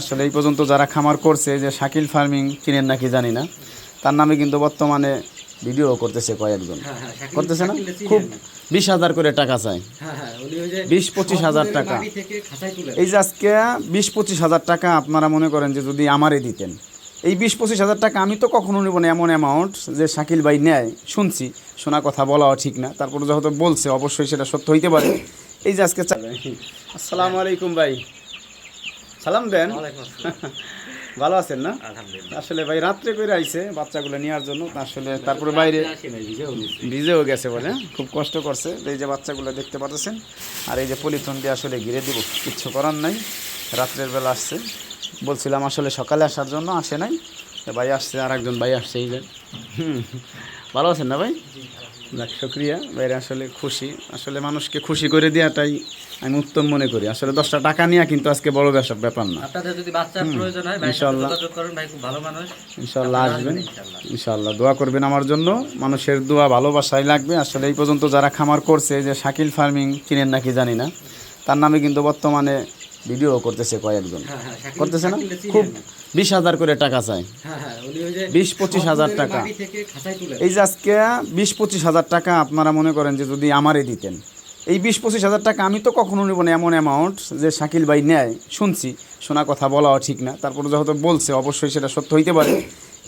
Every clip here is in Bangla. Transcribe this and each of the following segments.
আসলে এই পর্যন্ত যারা খামার করছে যে শাকিল ফার্মিং চিনেন নাকি জানি না, তার নামে কিন্তু বর্তমানে ভিডিও করতেছে কয়েকজন, করতেছে না? খুব 20,000 করে টাকা চাই, 20-25,000 টাকা। এই যে আজকে 20-25,000 টাকা আপনারা মনে করেন যে যদি আমারে দিতেন, এই 20-25,000 টাকা আমি তো কখনো নেব না এমন অ্যামাউন্ট যে শাকিল ভাই নেয়, শুনছি, শোনা কথা বলাও ঠিক না, তারপরে যেহেতু বলছে অবশ্যই সেটা সত্য হইতে পারে। এই যে আজকে আসসালামু আলাইকুম ভাই, সালাম দেন। ভালো আছেন না? আসলে ভাই রাত্রে করে আইছে বাচ্চাগুলো নেওয়ার জন্য, আসলে তারপরে বাইরে ভিজেও গেছে বলে খুব কষ্ট করছে। এই যে বাচ্চাগুলো দেখতে পাচ্ছেন, আর এই যে পলিথন দিয়ে আসলে ঘিরে দিব, কিচ্ছু করার নাই। রাত্রের বেলা আসছে, বলছিলাম আসলে সকালে আসার জন্য, আসে নাই। ভাই আসছে, আর একজন ভাই আসছে, এই যে ভালো আছেন না ভাই? যাক শুক্রিয়া ভাইরা, আসলে খুশি, আসলে মানুষকে খুশি করে দেওয়াটাই আমি উত্তম মনে করি। আসলে 10টা টাকা নিয়ে কিন্তু আজকে বড় ব্যাপার না। আপনাদের যদি বাচ্চার প্রয়োজন হয় ভাই যোগাযোগ করুন, ভাই খুব ভালো মানুষ, ইনশাআল্লাহ আসবেন, ইনশাআল্লাহ দোয়া করবেন আমার জন্য, মানুষের দোয়া ভালোবাসাই লাগবে। আসলে এই পর্যন্ত যারা খামার করছে যে শাকিল ফার্মিং চিনেন নাকি জানি না, তার নামে কিন্তু বর্তমানে ভিডিও করতেছে কয়েকজন, করতেছে না? খুব 20,000 করে টাকা চাই, 20-25,000 টাকা। এই যে আজকে 20-25,000 টাকা আপনারা মনে করেন যে যদি আমারে দিতেন, এই 20-25,000 টাকা আমি তো কখনো নেব না এমন অ্যামাউন্ট যে শাকিল ভাই নেয়, শুনছি, শোনা কথা বলাও ঠিক না, তারপরে যেহেতু বলছে অবশ্যই সেটা সত্য হইতে পারে।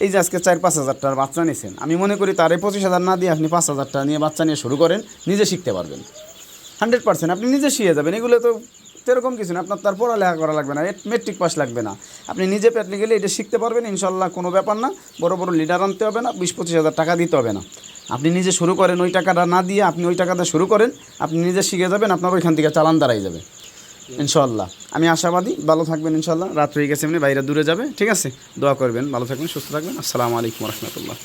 এই যে আজকে 4-5 হাজার টাকার বাচ্চা নিয়েছেন, আমি মনে করি তার এই 25,000 না দিয়ে আপনি 5,000 টাকা নিয়ে বাচ্চা নিয়ে শুরু করেন, নিজে শিখতে পারবেন 100%, আপনি নিজে শিখে যাবেন। এগুলো তো সেরকম কিছু না, আপনার তার পড়ালেখা করা লাগবে না, মেট্রিক পাস লাগবে না, আপনি নিজে পেটলে গেলে এটা শিখতে পারবেন ইনশাল্লাহ, কোনো ব্যাপার না। বড় বড় লিডার আনতে হবে না, 20-25,000 টাকা দিতে হবে না, আপনি নিজে শুরু করেন, ওই টাকাটা না দিয়ে আপনি ওই টাকাটা শুরু করেন, আপনি নিজে শিখে যাবেন, আপনার ওইখান থেকে চালান দাঁড়াই যাবে ইনশাল্লাহ। আমি আশাবাদী, ভালো থাকবেন ইনশাল্লাহ। রাত হয়ে গেছে এমনি, বাইরে দূরে যাবে, ঠিক আছে? দোয়া করবেন, ভালো থাকবেন, সুস্থ থাকবেন। আসসালামু আলাইকুম রহমতুল্লাহ।